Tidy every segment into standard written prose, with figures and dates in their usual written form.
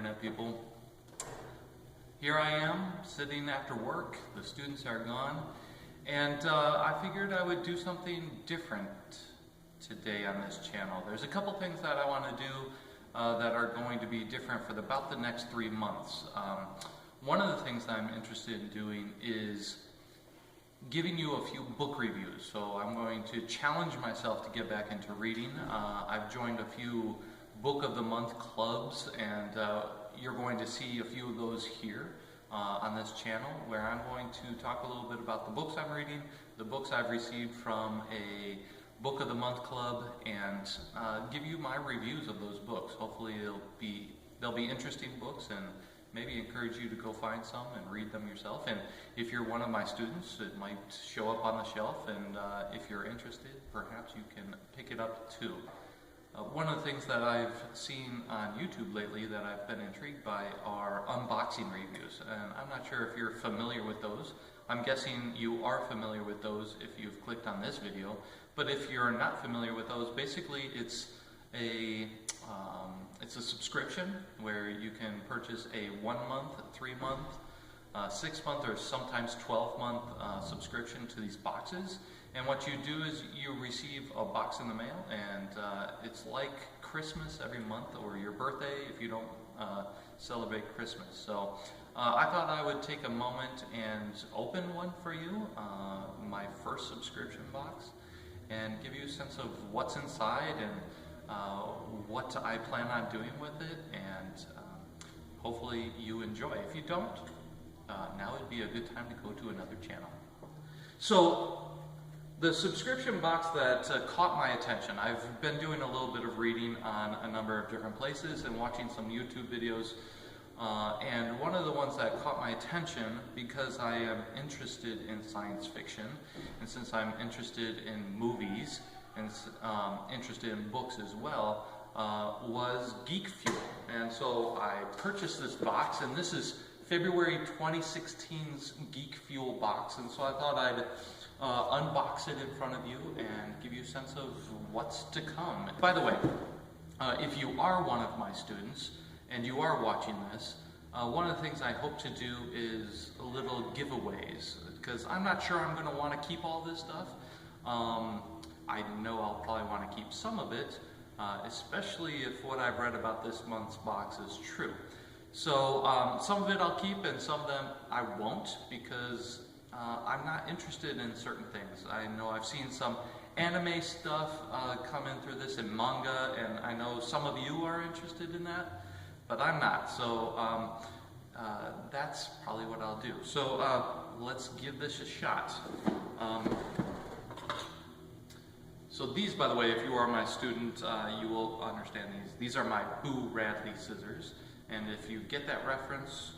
Internet people. Here I am, sitting after work. The students are gone, and I figured I would do something different today on this channel. There's a couple things that I want to do that are going to be different for about the next 3 months. One of the things that I'm interested in doing is giving you a few book reviews. So I'm going to challenge myself to get back into reading. I've joined a few Book of the Month clubs, and you're going to see a few of those here on this channel, where I'm going to talk a little bit about the books I'm reading, the books I've received from a Book of the Month club, and give you my reviews of those books. Hopefully they'll be interesting books, and maybe encourage you to go find some and read them yourself. And if you're one of my students, it might show up on the shelf, and if you're interested, perhaps you can pick it up too. One of the things that I've seen on YouTube lately that I've been intrigued by are unboxing reviews, and I'm not sure if you're familiar with those. I'm guessing you are familiar with those if you've clicked on this video, but if you're not familiar with those, basically it's a subscription where you can purchase a 1 month, 3 month, 6 month, or sometimes 12-month subscription to these boxes. And what you do is you receive a box in the mail, and it's like Christmas every month, or your birthday if you don't celebrate Christmas. So I thought I would take a moment and open one for you, my first subscription box, and give you a sense of what's inside and what I plan on doing with it, and hopefully you enjoy. If you don't, now would be a good time to go to another channel. So the subscription box that caught my attention, I've been doing a little bit of reading on a number of different places and watching some YouTube videos, and one of the ones that caught my attention, because I am interested in science fiction, and since I'm interested in movies and interested in books as well, was Geek Fuel. And so I purchased this box, and this is February 2016's Geek Fuel box, and so I thought I'd unbox it in front of you and give you a sense of what's to come. By the way, if you are one of my students and you are watching this, one of the things I hope to do is a little giveaways, because I'm not sure I'm going to want to keep all this stuff. I know I'll probably want to keep some of it, especially if what I've read about this month's box is true. So some of it I'll keep, and some of them I won't, because I'm not interested in certain things. I know I've seen some anime stuff come in through this, and manga, and I know some of you are interested in that, but I'm not. So that's probably what I'll do. So let's give this a shot. So these, by the way, if you are my student, you will understand these. These are my Boo Radley scissors, and if you get that reference,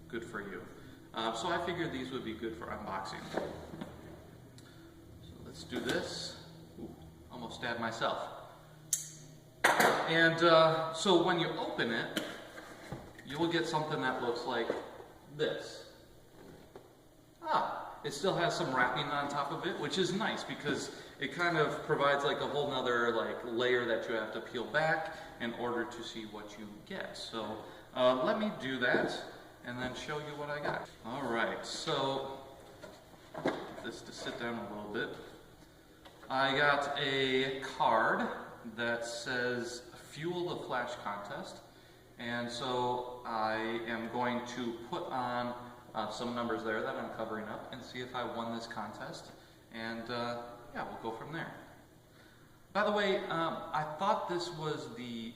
good for you. So I figured these would be good for unboxing. So let's do this. Ooh, almost stabbed myself. And so when you open it, you will get something that looks like this. It still has some wrapping on top of it, which is nice because it kind of provides like a whole nother layer that you have to peel back in order to see what you get. So let me do that and then show you what I got. All right, so this to sit down a little bit. I got a card that says Fuel the Flash Contest, and so I am going to put on some numbers there that I'm covering up and see if I won this contest, and yeah, we'll go from there. By the way, I thought this was the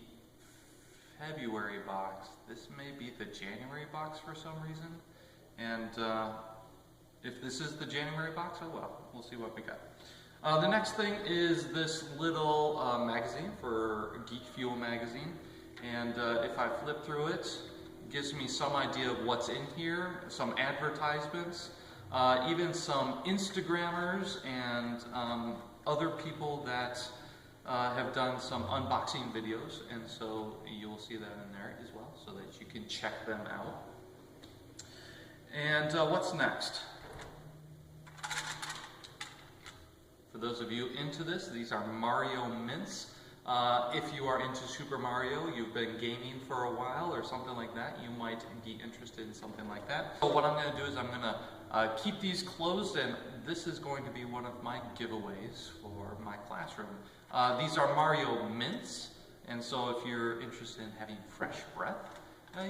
February box. This may be the January box for some reason, and if this is the January box, oh well, we'll see what we got. The next thing is this little magazine for Geek Fuel magazine, and if I flip through it, it gives me some idea of what's in here, some advertisements, even some Instagrammers and other people that have done some unboxing videos, and so you'll see that in there as well, so that you can check them out. And what's next? For those of you into this, these are Mario mints. If you are into Super Mario, you've been gaming for a while or something like that, you might be interested in something like that. So what I'm going to do is I'm going to keep these closed, and this is going to be one of my giveaways for my classroom. These are Mario mints, and so if you're interested in having fresh breath,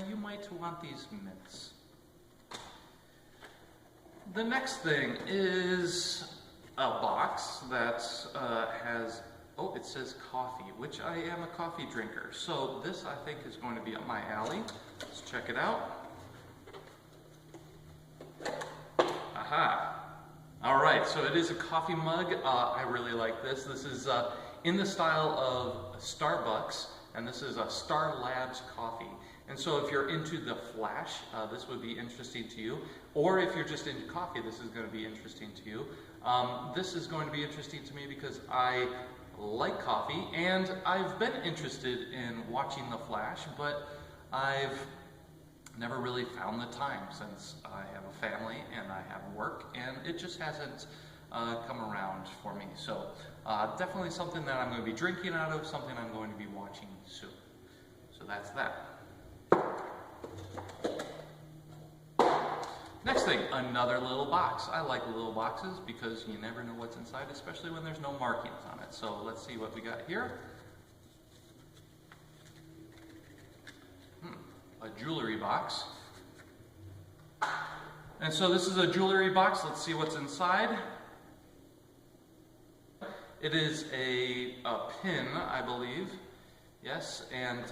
you might want these mints. The next thing is a box that has, oh, it says coffee, which I am a coffee drinker. So this, I think, is going to be up my alley. Let's check it out. Aha. All right, so it is a coffee mug. I really like this. This is in the style of Starbucks, and this is a Star Labs coffee. And so if you're into the Flash, this would be interesting to you. Or if you're just into coffee, this is going to be interesting to you. This is going to be interesting to me because I like coffee, and I've been interested in watching the Flash, but I've never really found the time since I have a family and I have work, and it just hasn't come around for me. So definitely something that I'm going to be drinking out of, something I'm going to be watching soon. So that's that. Next thing, another little box. I like little boxes because you never know what's inside, especially when there's no markings on it. So let's see what we got here. A jewelry box. And so this is a jewelry box. Let's see what's inside. It is a pin, I believe. Yes, and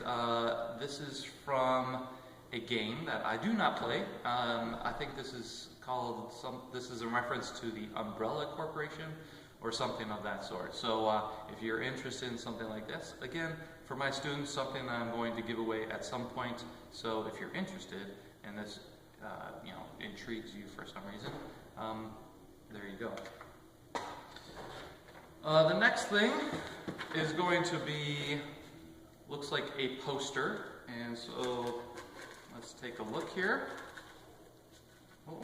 this is from a game that I do not play. I think this is called, this is in reference to the Umbrella Corporation or something of that sort. So if you're interested in something like this, again, for my students, something that I'm going to give away at some point. So if you're interested and this intrigues you for some reason, there you go. The next thing is going to be, looks like a poster, and so let's take a look here. Oh,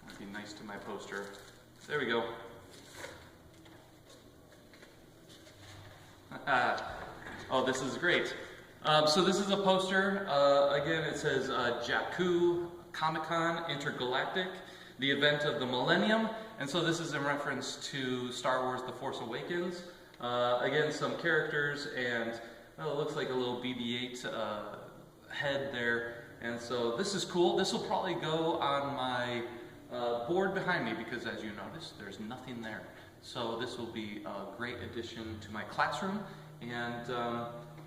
might be nice to my poster. There we go. Oh, this is great. So this is a poster. Again, it says Jakku Comic-Con Intergalactic, the event of the millennium. And so this is in reference to Star Wars The Force Awakens. Again, some characters, and well, it looks like a little BB-8 head there. And so this is cool. This will probably go on my board behind me because, as you notice, there's nothing there. So this will be a great addition to my classroom, and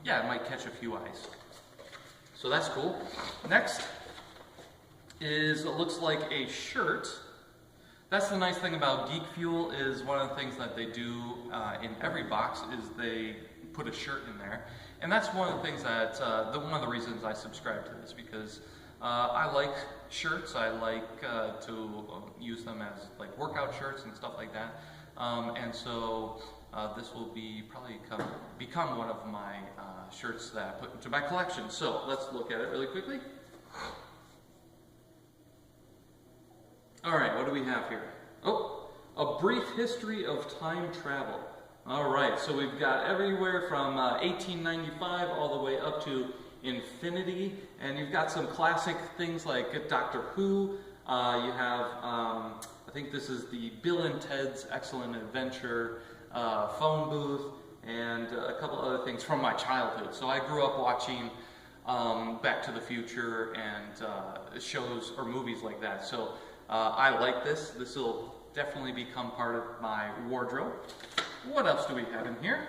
yeah, it might catch a few eyes. So that's cool. Next is, it looks like a shirt. That's the nice thing about Geek Fuel, is one of the things that they do in every box is they put a shirt in there. And that's one of the things that, one of the reasons I subscribe to this, because I like shirts. I like to use them as like workout shirts and stuff like that. And so this will be probably become one of my shirts that I put into my collection. So let's look at it really quickly. All right, what do we have here? Oh, a brief history of time travel. All right, so we've got everywhere from 1895 all the way up to infinity, and you've got some classic things like Doctor Who. You have, I think this is the Bill and Ted's Excellent Adventure phone booth, and a couple other things from my childhood. So I grew up watching Back to the Future and shows or movies like that. So I like this. This will definitely become part of my wardrobe. What else do we have in here?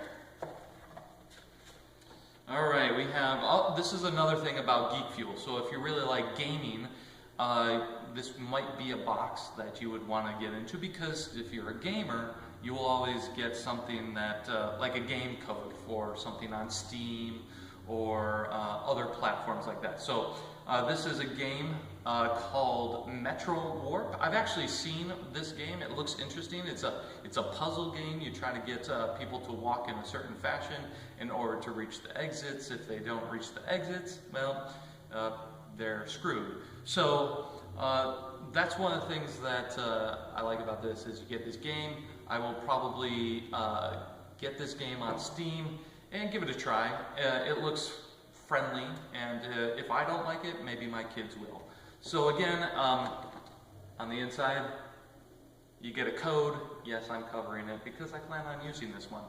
All right, we have, this is another thing about Geek Fuel. So if you really like gaming, this might be a box that you would want to get into, because if you're a gamer, you will always get something that, like a game code for something on Steam or other platforms like that. So this is a game called Metro Warp. I've actually seen this game. It looks interesting. It's a puzzle game. You try to get people to walk in a certain fashion in order to reach the exits. If they don't reach the exits, well, they're screwed. So that's one of the things that I like about this, is you get this game. I will probably get this game on Steam and give it a try. It looks friendly, and if I don't like it, maybe my kids will. So again, on the inside, you get a code. Yes, I'm covering it because I plan on using this one.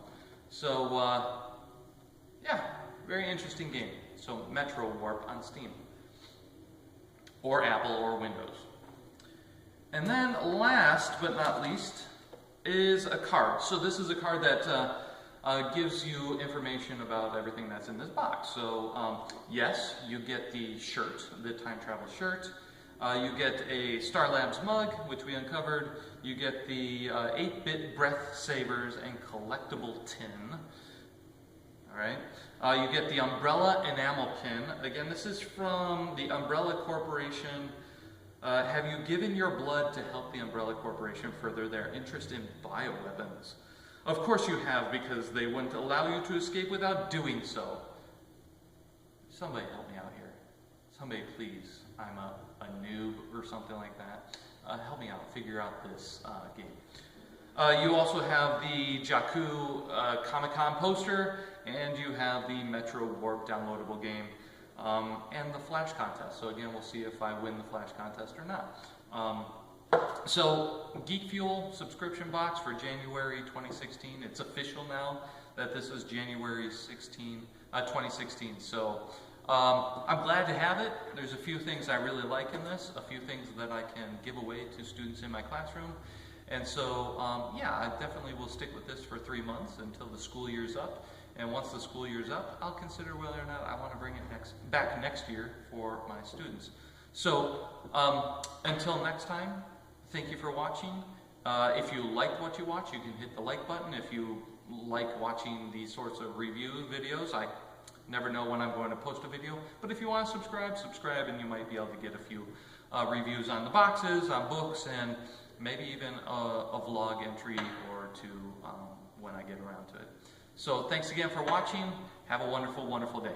So yeah, very interesting game. So Metro Warp on Steam, or Apple, or Windows. And then last but not least is a card. So this is a card that gives you information about everything that's in this box. So yes, you get the shirt, the time travel shirt. You get a Star Labs mug, which we uncovered. You get the 8-bit breath savers and collectible tin. All right. You get the Umbrella enamel pin. Again, this is from the Umbrella Corporation. Have you given your blood to help the Umbrella Corporation further their interest in bioweapons? Of course you have, because they wouldn't allow you to escape without doing so. Somebody help me out here. Somebody please. I'm a noob or something like that. Help me out, figure out this game. You also have the Jakku Comic-Con poster, and you have the Metro Warp downloadable game, and the Flash contest. So again, we'll see if I win the Flash contest or not. So Geek Fuel subscription box for January 2016. It's official now that this is January 2016. So I'm glad to have it. There's a few things I really like in this, a few things that I can give away to students in my classroom. And so, yeah, I definitely will stick with this for 3 months until the school year's up. And once the school year's up, I'll consider whether or not I want to bring it back next year for my students. So, until next time, thank you for watching. If you liked what you watched, you can hit the like button. If you like watching these sorts of review videos, I never know when I'm going to post a video. But if you want to subscribe, and you might be able to get a few reviews on the boxes, on books, and maybe even a vlog entry or two when I get around to it. So thanks again for watching. Have a wonderful, wonderful day.